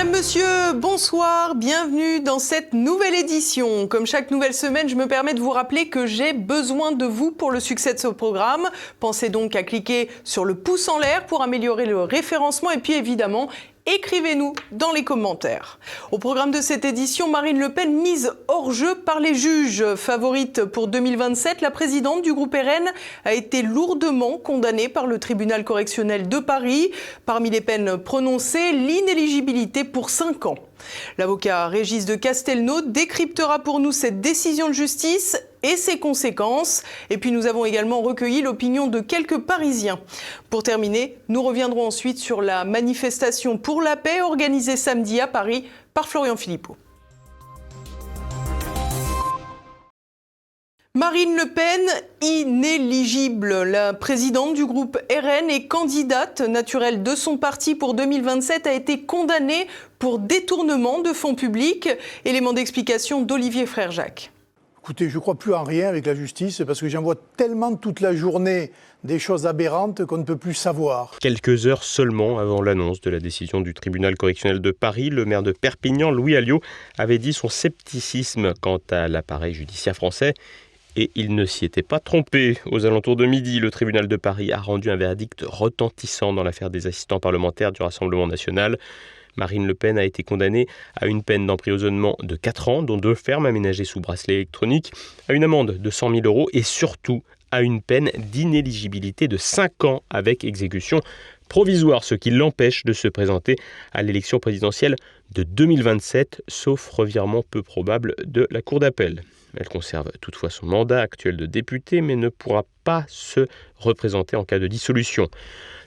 Mesdames, Messieurs, bonsoir, bienvenue dans cette nouvelle édition. Comme chaque nouvelle semaine, je me permets de vous rappeler que j'ai besoin de vous pour le succès de ce programme. Pensez donc à cliquer sur le pouce en l'air pour améliorer le référencement et puis évidemment, écrivez-nous dans les commentaires. Au programme de cette édition, Marine Le Pen mise hors jeu par les juges. Favorite pour 2027, la présidente du groupe RN a été lourdement condamnée par le tribunal correctionnel de Paris. Parmi les peines prononcées, l'inéligibilité pour 5 ans. L'avocat Régis de Castelnau décryptera pour nous cette décision de justice et ses conséquences. Et puis nous avons également recueilli l'opinion de quelques Parisiens. Pour terminer, nous reviendrons ensuite sur la manifestation pour la paix organisée samedi à Paris par Florian Philippot. Marine Le Pen, inéligible. La présidente du groupe RN et candidate naturelle de son parti pour 2027 a été condamnée pour détournement de fonds publics. Élément d'explication d'Olivier Frère-Jacques. Écoutez, je ne crois plus en rien avec la justice parce que j'en vois tellement toute la journée des choses aberrantes qu'on ne peut plus savoir. Quelques heures seulement avant l'annonce de la décision du tribunal correctionnel de Paris, le maire de Perpignan, Louis Alliot, avait dit son scepticisme quant à l'appareil judiciaire français. Et il ne s'y était pas trompé. Aux alentours de midi, le tribunal de Paris a rendu un verdict retentissant dans l'affaire des assistants parlementaires du Rassemblement national. Marine Le Pen a été condamnée à une peine d'emprisonnement de 4 ans, dont 2 fermes aménagées sous bracelet électronique, à une amende de 100 000 € et surtout à une peine d'inéligibilité de 5 ans avec exécution provisoire, ce qui l'empêche de se présenter à l'élection présidentielle de 2027, sauf revirement peu probable de la Cour d'appel. Elle conserve toutefois son mandat actuel de députée, mais ne pourra pas se représenter en cas de dissolution.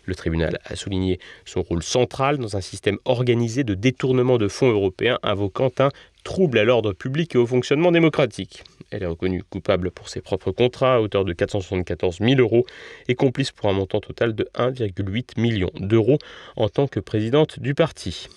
Le tribunal a souligné son rôle central dans un système organisé de détournement de fonds européens invoquant un trouble à l'ordre public et au fonctionnement démocratique. Elle est reconnue coupable pour ses propres contrats à hauteur de 474 000 € et complice pour un montant total de 1,8 million d'euros en tant que présidente du parti.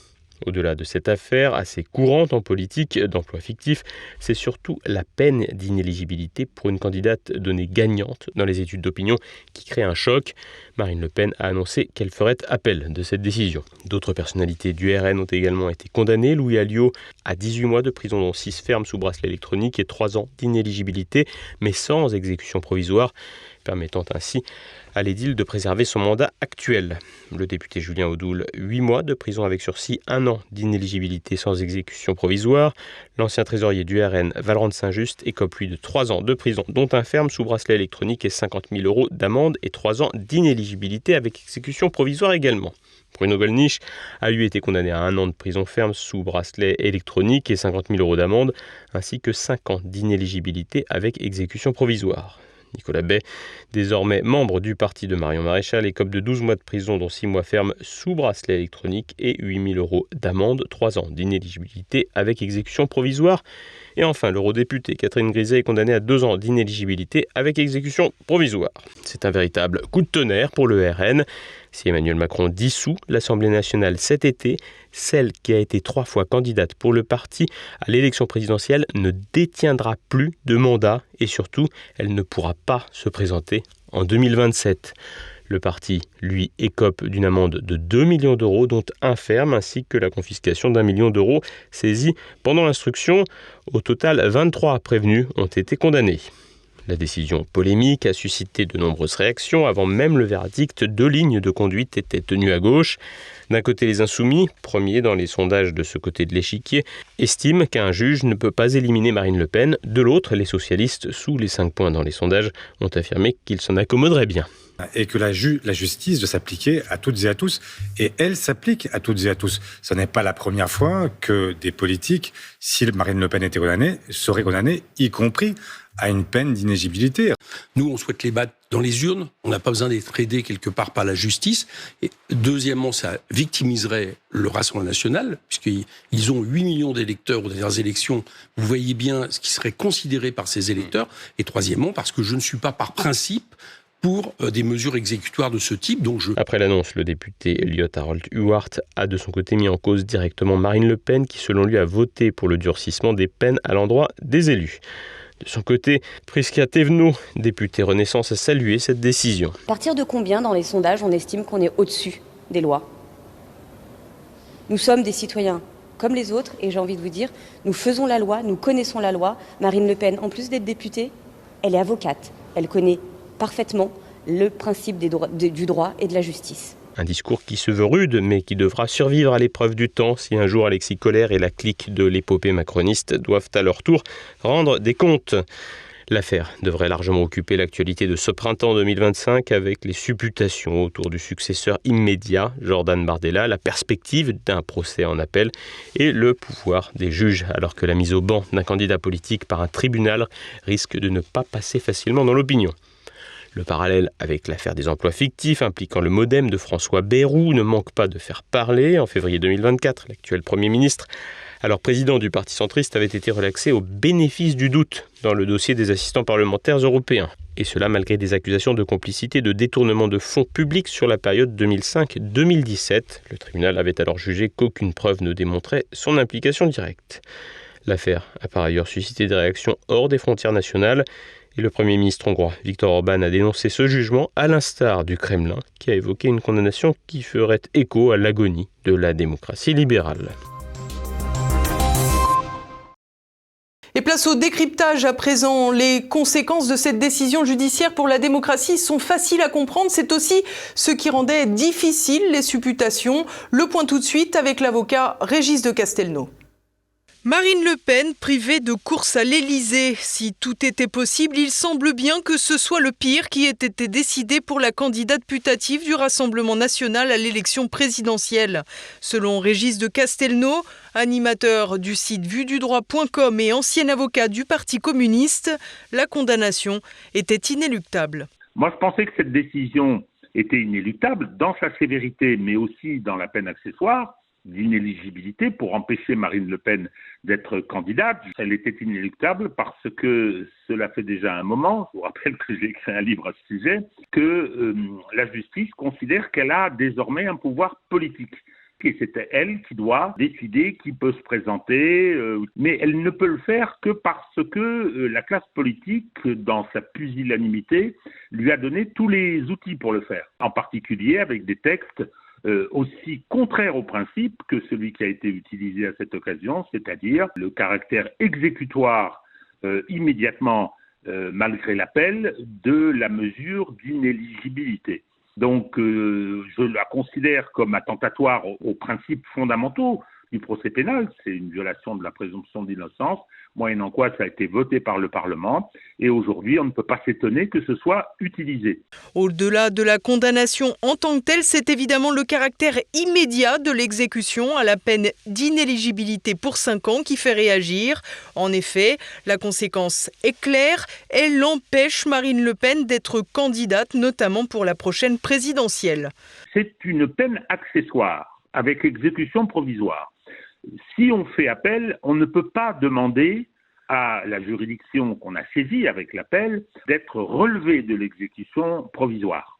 Au-delà de cette affaire assez courante en politique d'emploi fictif, c'est surtout la peine d'inéligibilité pour une candidate donnée gagnante dans les études d'opinion qui crée un choc. Marine Le Pen a annoncé qu'elle ferait appel de cette décision. D'autres personnalités du RN ont également été condamnées. Louis Alliot à 18 mois de prison dont 6 fermes sous bracelet électronique et 3 ans d'inéligibilité, mais sans exécution provisoire, permettant ainsi à l'édile de préserver son mandat actuel. Le député Julien Audoul, 8 mois de prison avec sursis, 1 an d'inéligibilité sans exécution provisoire. L'ancien trésorier du RN, Valran de Saint-Just, écope lui de 3 ans de prison, dont un ferme sous bracelet électronique et 50 000 € d'amende et 3 ans d'inéligibilité avec exécution provisoire également. Bruno Gollnisch a lui été condamné à 1 an de prison ferme sous bracelet électronique et 50 000 € d'amende, ainsi que 5 ans d'inéligibilité avec exécution provisoire. Nicolas Bay, désormais membre du parti de Marion Maréchal, écope de 12 mois de prison, dont 6 mois ferme sous bracelet électronique et 8 000 € d'amende, 3 ans d'inéligibilité avec exécution provisoire. Et enfin, l'eurodéputée Catherine Griset est condamnée à 2 ans d'inéligibilité avec exécution provisoire. C'est un véritable coup de tonnerre pour le RN. Si Emmanuel Macron dissout l'Assemblée nationale cet été, celle qui a été 3 fois candidate pour le parti à l'élection présidentielle ne détiendra plus de mandat et surtout, elle ne pourra pas se présenter en 2027. Le parti, lui, écope d'une amende de 2 millions d'euros, dont un ferme, ainsi que la confiscation d'1 million d'euros saisis pendant l'instruction. Au total, 23 prévenus ont été condamnés. La décision polémique a suscité de nombreuses réactions. Avant même le verdict, 2 lignes de conduite étaient tenues à gauche. D'un côté, les Insoumis, premiers dans les sondages de ce côté de l'échiquier, estiment qu'un juge ne peut pas éliminer Marine Le Pen. De l'autre, les socialistes, sous les 5 points dans les sondages, ont affirmé qu'ils s'en accommoderaient bien. Et que la justice doit s'appliquer à toutes et à tous. Et elle s'applique à toutes et à tous. Ce n'est pas la première fois que des politiques, si Marine Le Pen était condamnée, seraient condamnées, y compris à une peine d'inéligibilité. Nous, on souhaite les battre dans les urnes. On n'a pas besoin d'être aidé quelque part par la justice. Et deuxièmement, ça victimiserait le Rassemblement national, puisqu'ils ont 8 millions d'électeurs aux dernières élections. Vous voyez bien ce qui serait considéré par ces électeurs. Et troisièmement, parce que je ne suis pas par principe pour des mesures exécutoires de ce type. Après l'annonce, le député Elliot Harold Huart a de son côté mis en cause directement Marine Le Pen, qui selon lui a voté pour le durcissement des peines à l'endroit des élus. De son côté, Prisca Thévenot, députée Renaissance, a salué cette décision. À partir de combien dans les sondages on estime qu'on est au-dessus des lois ? Nous sommes des citoyens. comme les autres, et j'ai envie de vous dire, nous faisons la loi, nous connaissons la loi. Marine Le Pen, en plus d'être députée, elle est avocate. Elle connaît parfaitement le principe du droit et de la justice. Un discours qui se veut rude, mais qui devra survivre à l'épreuve du temps si un jour Alexis Collère et la clique de l'épopée macroniste doivent à leur tour rendre des comptes. L'affaire devrait largement occuper l'actualité de ce printemps 2025 avec les supputations autour du successeur immédiat, Jordan Bardella, la perspective d'un procès en appel et le pouvoir des juges, alors que la mise au banc d'un candidat politique par un tribunal risque de ne pas passer facilement dans l'opinion. Le parallèle avec l'affaire des emplois fictifs impliquant le MoDem de François Bayrou ne manque pas de faire parler. En février 2024, l'actuel Premier ministre, alors président du Parti centriste, avait été relaxé au bénéfice du doute dans le dossier des assistants parlementaires européens. Et cela malgré des accusations de complicité de détournement de fonds publics sur la période 2005-2017. Le tribunal avait alors jugé qu'aucune preuve ne démontrait son implication directe. L'affaire a par ailleurs suscité des réactions hors des frontières nationales. Et le Premier ministre hongrois, Viktor Orbán, a dénoncé ce jugement à l'instar du Kremlin, qui a évoqué une condamnation qui ferait écho à l'agonie de la démocratie libérale. Et place au décryptage à présent. Les conséquences de cette décision judiciaire pour la démocratie sont faciles à comprendre. C'est aussi ce qui rendait difficile les supputations. Le point tout de suite avec l'avocat Régis de Castelnau. Marine Le Pen privée de course à l'Élysée. Si tout était possible, il semble bien que ce soit le pire qui ait été décidé pour la candidate putative du Rassemblement national à l'élection présidentielle. Selon Régis de Castelnau, animateur du site vududroit.com et ancien avocat du Parti communiste, la condamnation était inéluctable. Moi, je pensais que cette décision était inéluctable dans sa sévérité, mais aussi dans la peine accessoire d'inéligibilité pour empêcher Marine Le Pen d'être candidate. Elle était inéluctable parce que cela fait déjà un moment, je vous rappelle que j'ai écrit un livre à ce sujet, que la justice considère qu'elle a désormais un pouvoir politique. Et c'est elle qui doit décider qui peut se présenter, mais elle ne peut le faire que parce que la classe politique, dans sa pusillanimité, lui a donné tous les outils pour le faire, en particulier avec des textes aussi contraire au principe que celui qui a été utilisé à cette occasion, c'est-à-dire le caractère exécutoire immédiatement, malgré l'appel, de la mesure d'inéligibilité. Donc je la considère comme attentatoire aux principes fondamentaux du procès pénal. C'est une violation de la présomption d'innocence, moyennant quoi ça a été voté par le Parlement. Et aujourd'hui, on ne peut pas s'étonner que ce soit utilisé. Au-delà de la condamnation en tant que telle, c'est évidemment le caractère immédiat de l'exécution à la peine d'inéligibilité pour 5 ans qui fait réagir. En effet, la conséquence est claire. Elle empêche Marine Le Pen d'être candidate, notamment pour la prochaine présidentielle. C'est une peine accessoire avec exécution provisoire. Si on fait appel, on ne peut pas demander à la juridiction qu'on a saisie avec l'appel d'être relevé de l'exécution provisoire.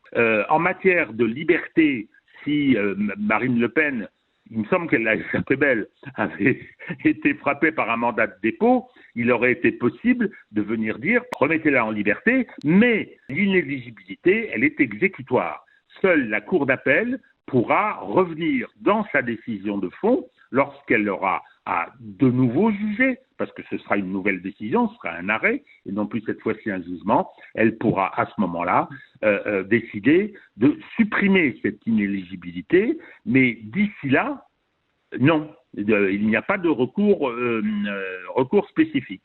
En matière de liberté, si Marine Le Pen, il me semble qu'elle a échappé belle, avait été frappée par un mandat de dépôt, il aurait été possible de venir dire « remettez-la en liberté », mais l'inéligibilité, elle est exécutoire. Seule la Cour d'appel pourra revenir dans sa décision de fond lorsqu'elle aura à de nouveau juger, parce que ce sera une nouvelle décision, ce sera un arrêt, et non plus cette fois-ci un jugement, elle pourra à ce moment-là décider de supprimer cette inéligibilité, mais d'ici là, non, il n'y a pas de recours spécifique.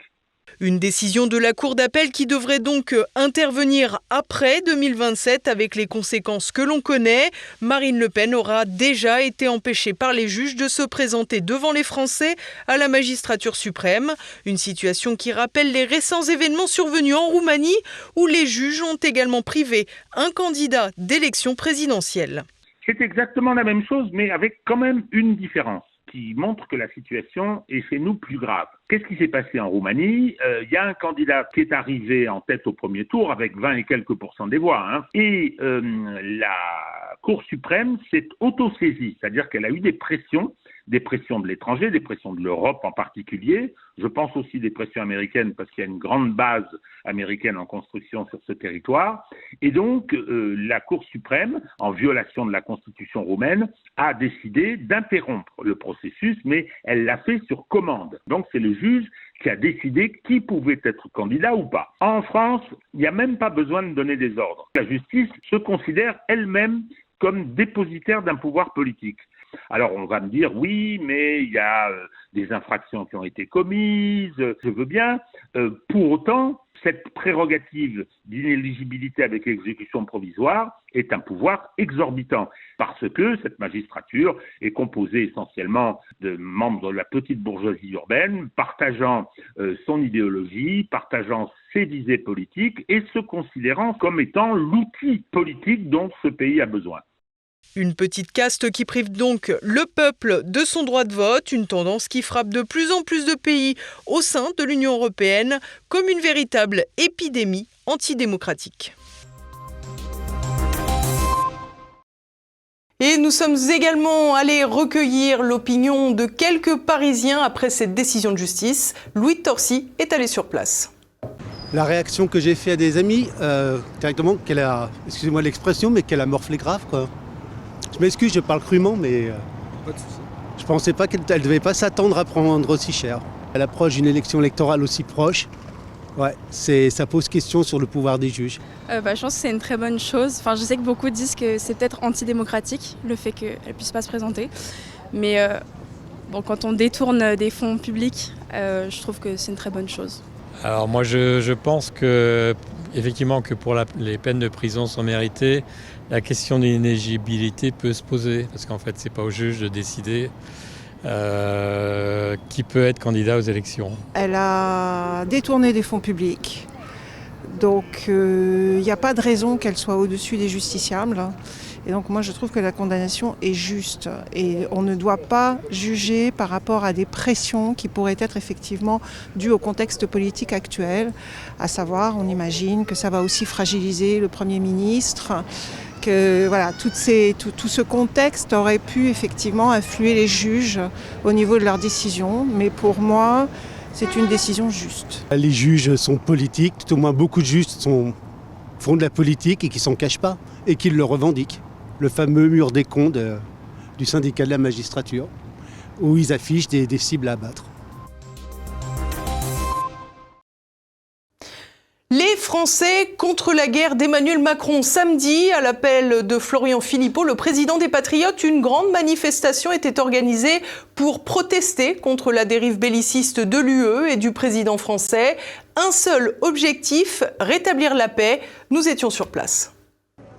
Une décision de la Cour d'appel qui devrait donc intervenir après 2027 avec les conséquences que l'on connaît. Marine Le Pen aura déjà été empêchée par les juges de se présenter devant les Français à la magistrature suprême. Une situation qui rappelle les récents événements survenus en Roumanie où les juges ont également privé un candidat d'élection présidentielle. C'est exactement la même chose, mais avec quand même une différence qui montre que la situation est chez nous plus grave. Qu'est-ce qui s'est passé en Roumanie ? Il y a un candidat qui est arrivé en tête au premier tour avec 20 et quelques % des voix. Et la Cour suprême s'est auto-saisie, c'est-à-dire qu'elle a eu des pressions des pressions de l'étranger, des pressions de l'Europe en particulier. Je pense aussi des pressions américaines parce qu'il y a une grande base américaine en construction sur ce territoire. Et donc, la Cour suprême, en violation de la Constitution roumaine, a décidé d'interrompre le processus, mais elle l'a fait sur commande. Donc, c'est le juge qui a décidé qui pouvait être candidat ou pas. En France, il n'y a même pas besoin de donner des ordres. La justice se considère elle-même comme dépositaire d'un pouvoir politique. Alors on va me dire, oui, mais il y a des infractions qui ont été commises, je veux bien. Pour autant, cette prérogative d'inéligibilité avec exécution provisoire est un pouvoir exorbitant parce que cette magistrature est composée essentiellement de membres de la petite bourgeoisie urbaine, partageant son idéologie, partageant ses visées politiques et se considérant comme étant l'outil politique dont ce pays a besoin. Une petite caste qui prive donc le peuple de son droit de vote, une tendance qui frappe de plus en plus de pays au sein de l'Union européenne comme une véritable épidémie antidémocratique. Et nous sommes également allés recueillir l'opinion de quelques Parisiens après cette décision de justice. Louis Torcy est allé sur place. La réaction que j'ai faite à des amis, directement, qu'elle a, excusez-moi l'expression, mais qu'elle a morflé grave, quoi. Je m'excuse, je parle crûment, mais je ne pensais pas qu'elle ne devait pas s'attendre à prendre aussi cher. À l'approche d'une élection électorale aussi proche, ça pose question sur le pouvoir des juges. Je pense que c'est une très bonne chose. Enfin, je sais que beaucoup disent que c'est peut-être antidémocratique, le fait qu'elle ne puisse pas se présenter. Mais quand on détourne des fonds publics, je trouve que c'est une très bonne chose. Alors moi, je pense que, effectivement, que pour les peines de prison sont méritées, la question de l'inéligibilité peut se poser, parce qu'en fait, c'est pas au juge de décider qui peut être candidat aux élections. Elle a détourné des fonds publics, donc il n'y a pas de raison qu'elle soit au-dessus des justiciables. Et donc moi je trouve que la condamnation est juste et on ne doit pas juger par rapport à des pressions qui pourraient être effectivement dues au contexte politique actuel, à savoir on imagine que ça va aussi fragiliser le Premier ministre, que voilà, tout ce contexte aurait pu effectivement influer les juges au niveau de leurs décisions, mais pour moi c'est une décision juste. Les juges sont politiques, tout au moins beaucoup de juges font de la politique et qui ne s'en cachent pas et qui le revendiquent. Le fameux mur des cons du syndicat de la magistrature, où ils affichent des cibles à abattre. Les Français contre la guerre d'Emmanuel Macron. Samedi, à l'appel de Florian Philippot, le président des Patriotes, une grande manifestation était organisée pour protester contre la dérive belliciste de l'UE et du président français. Un seul objectif, rétablir la paix. Nous étions sur place.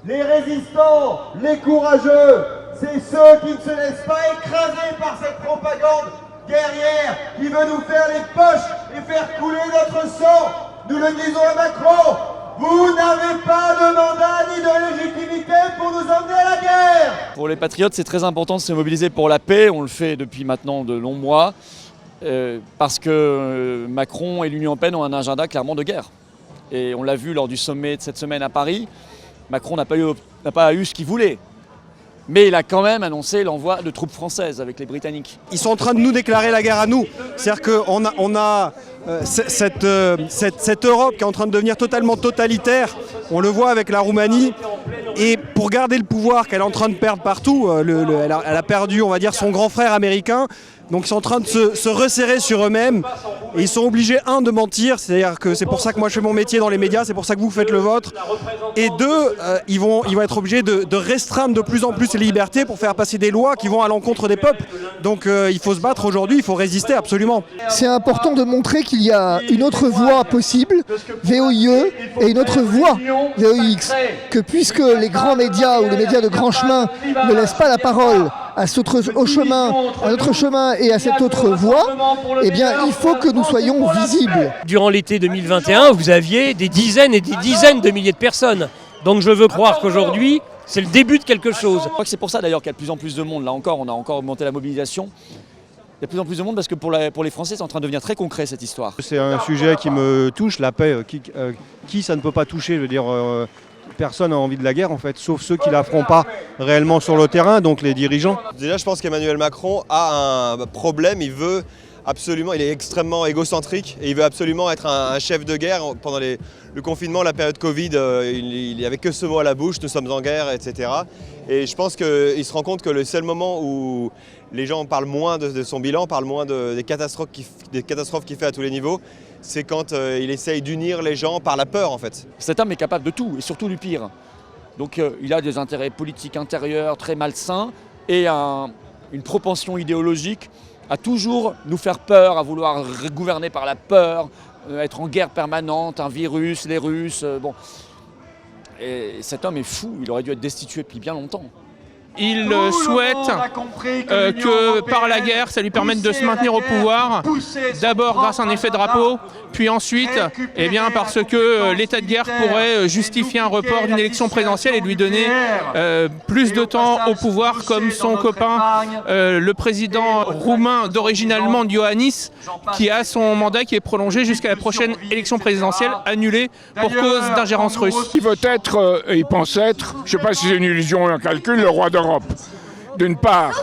Les résistants, les courageux, c'est ceux qui ne se laissent pas écraser par cette propagande guerrière qui veut nous faire les poches et faire couler notre sang. Nous le disons à Macron, vous n'avez pas de mandat ni de légitimité pour nous emmener à la guerre. Pour les Patriotes, c'est très important de se mobiliser pour la paix. On le fait depuis maintenant de longs mois parce que Macron et l'Union européenne ont un agenda clairement de guerre. Et on l'a vu lors du sommet de cette semaine à Paris. Macron n'a pas eu ce qu'il voulait, mais il a quand même annoncé l'envoi de troupes françaises avec les Britanniques. Ils sont en train de nous déclarer la guerre à nous. C'est-à-dire qu'on a cette Europe qui est en train de devenir totalement totalitaire. On le voit avec la Roumanie. Et pour garder le pouvoir qu'elle est en train de perdre partout, elle a perdu, on va dire, son grand frère américain. Donc ils sont en train de se resserrer sur eux-mêmes et ils sont obligés, de mentir, c'est-à-dire que c'est pour ça que moi je fais mon métier dans les médias, c'est pour ça que vous faites le vôtre, et deux, ils vont être obligés de restreindre de plus en plus les libertés pour faire passer des lois qui vont à l'encontre des peuples. Donc il faut se battre aujourd'hui, il faut résister absolument. C'est important de montrer qu'il y a une autre voie possible, VOIE, et une autre voie, VOIX, que puisque les grands médias ou les médias de grand chemin ne laissent pas la parole à notre chemin et à cette autre voie, eh bien, il faut que nous soyons visibles. Durant l'été 2021, vous aviez des dizaines et des dizaines de milliers de personnes. Donc je veux croire qu'aujourd'hui, c'est le début de quelque chose. Je crois que c'est pour ça d'ailleurs qu'il y a de plus en plus de monde. Là encore, on a encore augmenté la mobilisation. Il y a de plus en plus de monde parce que pour les Français, c'est en train de devenir très concret cette histoire. C'est un sujet qui me touche, la paix. Qui ça ne peut pas toucher, je veux dire. personne n'a envie de la guerre en fait, sauf ceux qui la feront pas réellement sur le terrain, donc les dirigeants. Déjà, je pense qu'Emmanuel Macron a un problème, il est extrêmement égocentrique et il veut absolument être un chef de guerre. Pendant le confinement, la période Covid, il n'y avait que ce mot à la bouche, nous sommes en guerre, etc. Et je pense qu'il se rend compte que le seul moment où les gens parlent moins de son bilan, parlent moins des catastrophes qu'il fait à tous les niveaux, c'est quand il essaye d'unir les gens par la peur en fait. Cet homme est capable de tout et surtout du pire. Donc il a des intérêts politiques intérieurs très malsains et une propension idéologique à toujours nous faire peur, à vouloir gouverner par la peur, être en guerre permanente, un virus, les Russes, bon. Et cet homme est fou, il aurait dû être destitué depuis bien longtemps. Il souhaite que par la guerre, ça lui permette de se maintenir au pouvoir, d'abord grâce à un effet drapeau, puis ensuite parce que l'état de guerre pourrait justifier un report d'une élection présidentielle et lui donner plus de temps au pouvoir, comme son copain, le président roumain d'origine allemande, Iohannis, qui a son mandat qui est prolongé jusqu'à la prochaine élection présidentielle annulée pour cause d'ingérence russe. Il veut être, il pense être, je ne sais pas si c'est une illusion ou un calcul, le roi d'Europe. D'une part,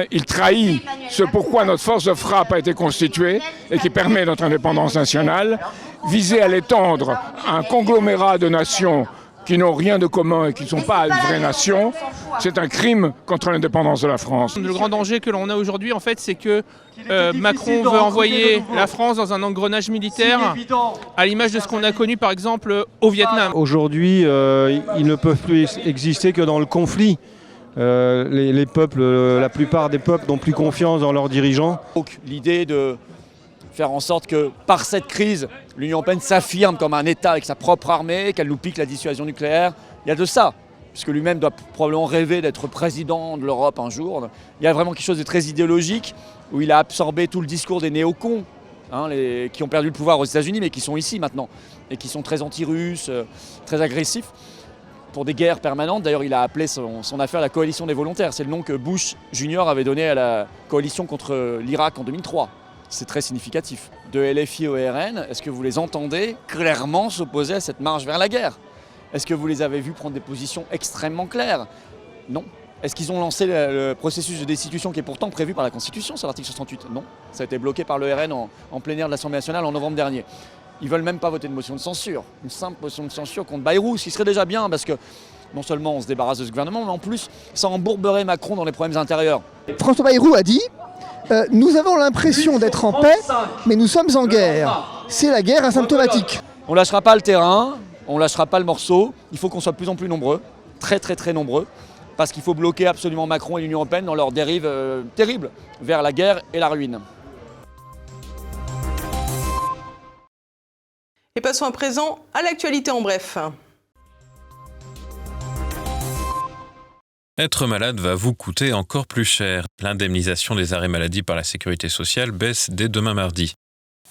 il trahit ce pourquoi notre force de frappe a été constituée et qui permet notre indépendance nationale, viser à l'étendre à un conglomérat de nations qui n'ont rien de commun et qui ne sont pas une vraie nation, c'est un crime contre l'indépendance de la France. Le grand danger que l'on a aujourd'hui, en fait, c'est que Macron veut envoyer la France dans un engrenage militaire à l'image de ce qu'on a connu, par exemple, au Vietnam. Aujourd'hui, ils ne peuvent plus exister que dans le conflit. Les peuples, la plupart des peuples n'ont plus confiance dans leurs dirigeants. Donc l'idée de faire en sorte que par cette crise, l'Union européenne s'affirme comme un État avec sa propre armée, qu'elle nous pique la dissuasion nucléaire, il y a de ça, puisque lui-même doit probablement rêver d'être président de l'Europe un jour. Il y a vraiment quelque chose de très idéologique, où il a absorbé tout le discours des néocons, qui ont perdu le pouvoir aux États-Unis, mais qui sont ici maintenant, et qui sont très anti-russes, très agressifs, pour des guerres permanentes. D'ailleurs, il a appelé son affaire la coalition des volontaires. C'est le nom que Bush Junior avait donné à la coalition contre l'Irak en 2003. C'est très significatif. De LFI au RN, est-ce que vous les entendez clairement s'opposer à cette marche vers la guerre? Est-ce que vous les avez vus prendre des positions extrêmement claires? Non. Est-ce qu'ils ont lancé le processus de destitution qui est pourtant prévu par la Constitution sur l'article 68? Non. Ça a été bloqué par le RN en plénière de l'Assemblée nationale en novembre dernier. Ils ne veulent même pas voter une motion de censure, une simple motion de censure contre Bayrou, ce qui serait déjà bien parce que non seulement on se débarrasse de ce gouvernement, mais en plus ça embourberait Macron dans les problèmes intérieurs. François Bayrou a dit nous avons l'impression d'être en paix, mais nous sommes en guerre. C'est la guerre asymptomatique. On ne lâchera pas le terrain, on ne lâchera pas le morceau. Il faut qu'on soit de plus en plus nombreux, très très très nombreux, parce qu'il faut bloquer absolument Macron et l'Union européenne dans leur dérive terrible vers la guerre et la ruine. Et passons à présent à l'actualité en bref. Être malade va vous coûter encore plus cher. L'indemnisation des arrêts maladie par la sécurité sociale baisse dès demain mardi.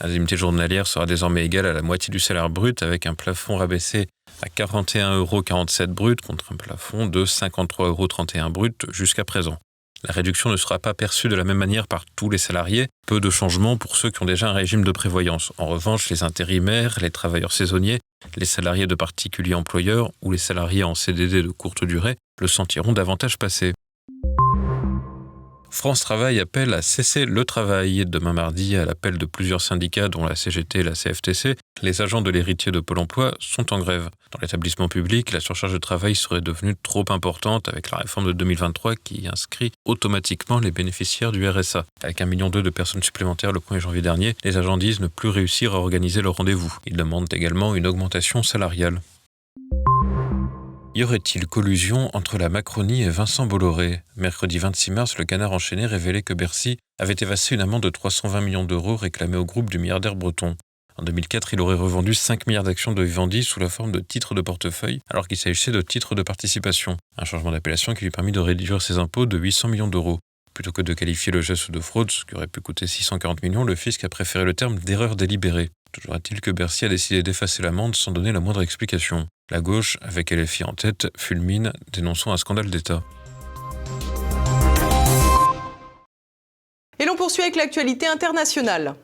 L'indemnité journalière sera désormais égale à la moitié du salaire brut avec un plafond rabaissé à 41,47 € brut contre un plafond de 53,31 € brut jusqu'à présent. La réduction ne sera pas perçue de la même manière par tous les salariés. Peu de changements pour ceux qui ont déjà un régime de prévoyance. En revanche, les intérimaires, les travailleurs saisonniers, les salariés de particuliers employeurs ou les salariés en CDD de courte durée le sentiront davantage passer. France Travail appelle à cesser le travail. Demain mardi, à l'appel de plusieurs syndicats, dont la CGT et la CFTC, les agents de l'héritier de Pôle emploi sont en grève. Dans l'établissement public, la surcharge de travail serait devenue trop importante avec la réforme de 2023 qui inscrit automatiquement les bénéficiaires du RSA. Avec 1,2 million de personnes supplémentaires le 1er janvier dernier, les agents disent ne plus réussir à organiser leur rendez-vous. Ils demandent également une augmentation salariale. Y aurait-il collusion entre la Macronie et Vincent Bolloré? Mercredi 26 mars, le Canard enchaîné révélait que Bercy avait évacué une amende de 320 millions d'euros réclamée au groupe du milliardaire breton. En 2004, il aurait revendu 5 milliards d'actions de Vivendi sous la forme de titres de portefeuille, alors qu'il s'agissait de titres de participation. Un changement d'appellation qui lui permit de réduire ses impôts de 800 millions d'euros. Plutôt que de qualifier le geste de fraude, ce qui aurait pu coûter 640 millions, le fisc a préféré le terme d'erreur délibérée. Toujours est-il que Bercy a décidé d'effacer l'amende sans donner la moindre explication. La gauche, avec LFI en tête, fulmine, dénonçant un scandale d'État. Et l'on poursuit avec l'actualité internationale.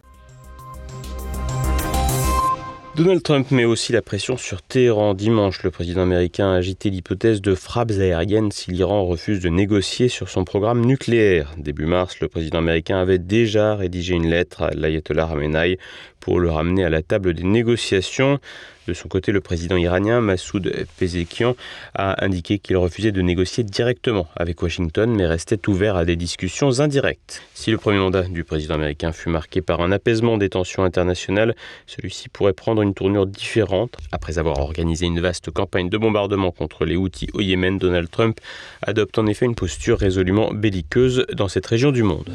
Donald Trump met aussi la pression sur Téhéran. Dimanche, le président américain a agité l'hypothèse de frappes aériennes si l'Iran refuse de négocier sur son programme nucléaire. Début mars, le président américain avait déjà rédigé une lettre à l'ayatollah Khamenei pour le ramener à la table des négociations. De son côté, le président iranien Massoud Pezeshkian a indiqué qu'il refusait de négocier directement avec Washington, mais restait ouvert à des discussions indirectes. Si le premier mandat du président américain fut marqué par un apaisement des tensions internationales, celui-ci pourrait prendre une tournure différente. Après avoir organisé une vaste campagne de bombardement contre les Houthis au Yémen, Donald Trump adopte en effet une posture résolument belliqueuse dans cette région du monde.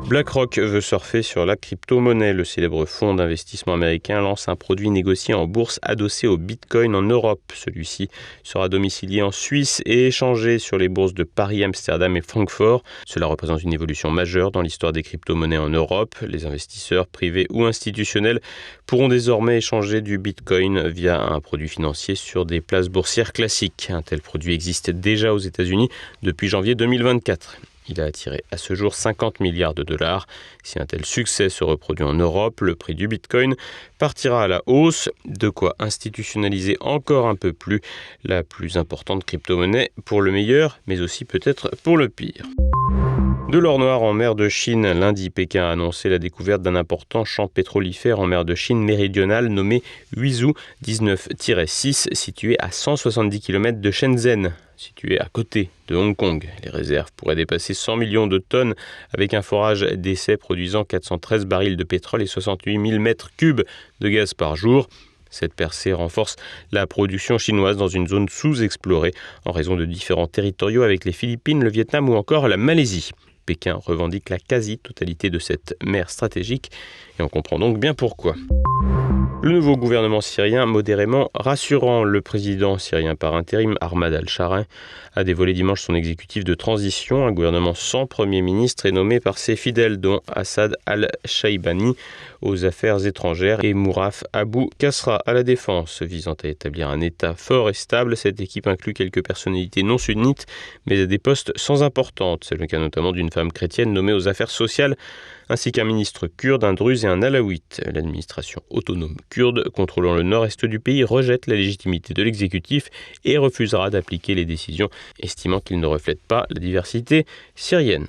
BlackRock veut surfer sur la crypto-monnaie. Le célèbre fonds d'investissement américain lance un produit négocié en bourse adossé au Bitcoin en Europe. Celui-ci sera domicilié en Suisse et échangé sur les bourses de Paris, Amsterdam et Francfort. Cela représente une évolution majeure dans l'histoire des crypto-monnaies en Europe. Les investisseurs privés ou institutionnels pourront désormais échanger du Bitcoin via un produit financier sur des places boursières classiques. Un tel produit existe déjà aux États-Unis depuis janvier 2024. Il a attiré à ce jour 50 milliards de dollars. Si un tel succès se reproduit en Europe, le prix du Bitcoin partira à la hausse, de quoi institutionnaliser encore un peu plus la plus importante crypto-monnaie pour le meilleur, mais aussi peut-être pour le pire. De l'or noir en mer de Chine. Lundi, Pékin a annoncé la découverte d'un important champ pétrolifère en mer de Chine méridionale nommé Huizhou 19-6, situé à 170 km de Shenzhen, situé à côté de Hong Kong. Les réserves pourraient dépasser 100 millions de tonnes avec un forage d'essai produisant 413 barils de pétrole et 68 000 mètres cubes de gaz par jour. Cette percée renforce la production chinoise dans une zone sous-explorée en raison de différends territoriaux avec les Philippines, le Vietnam ou encore la Malaisie. Pékin revendique la quasi-totalité de cette mer stratégique et on comprend donc bien pourquoi. Le nouveau gouvernement syrien, modérément rassurant, le président syrien par intérim, Ahmad al-Sharaa, a dévoilé dimanche son exécutif de transition. Un gouvernement sans premier ministre est nommé par ses fidèles, dont Assad al-Shaibani aux affaires étrangères et Mouraf Abou Kasra à la défense. Visant à établir un État fort et stable, cette équipe inclut quelques personnalités non sunnites, mais à des postes sans importance. C'est le cas notamment d'une femme chrétienne nommée aux affaires sociales, ainsi qu'un ministre kurde, un druze et un alaouite. L'administration autonome kurde, contrôlant le nord-est du pays, rejette la légitimité de l'exécutif et refusera d'appliquer les décisions, estimant qu'il ne reflète pas la diversité syrienne.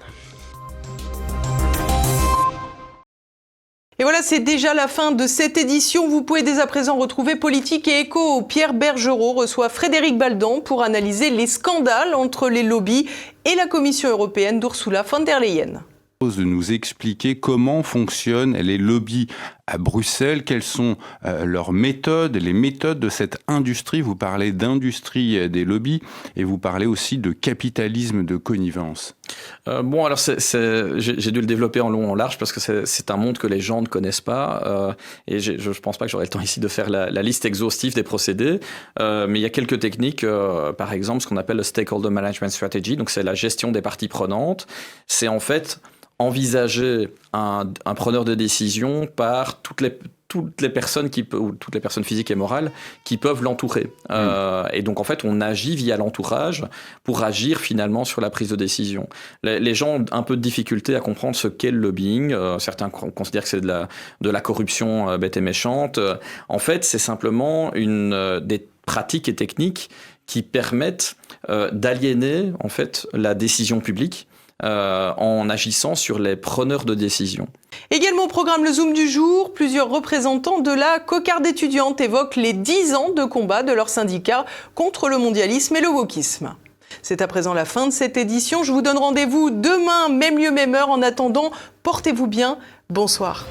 Et voilà, c'est déjà la fin de cette édition. Vous pouvez dès à présent retrouver Politique et Écho. Pierre Bergerot reçoit Frédéric Baldan pour analyser les scandales entre les lobbies et la Commission européenne d'Ursula von der Leyen. De nous expliquer comment fonctionnent les lobbies à Bruxelles, quelles sont leurs méthodes, les méthodes de cette industrie. Vous parlez d'industrie des lobbies et vous parlez aussi de capitalisme de connivence. Alors j'ai dû le développer en long, en large, parce que c'est un monde que les gens ne connaissent pas. Et je ne pense pas que j'aurai le temps ici de faire la liste exhaustive des procédés. Mais il y a quelques techniques, par exemple ce qu'on appelle le Stakeholder Management Strategy, donc c'est la gestion des parties prenantes. C'est en fait envisager un preneur de décision par toutes les personnes ou toutes les personnes physiques et morales qui peuvent l'entourer. Et donc en fait on agit via l'entourage pour agir finalement sur la prise de décision. Les gens ont un peu de difficulté à comprendre ce qu'est le lobbying. Certains considèrent que c'est de la corruption bête et méchante. En fait c'est simplement des pratiques et techniques qui permettent d'aliéner en fait la décision publique en agissant sur les preneurs de décision. Également au programme le Zoom du jour, plusieurs représentants de la cocarde étudiante évoquent les 10 ans de combat de leur syndicat contre le mondialisme et le wokisme. C'est à présent la fin de cette édition. Je vous donne rendez-vous demain, même lieu, même heure. En attendant, portez-vous bien. Bonsoir.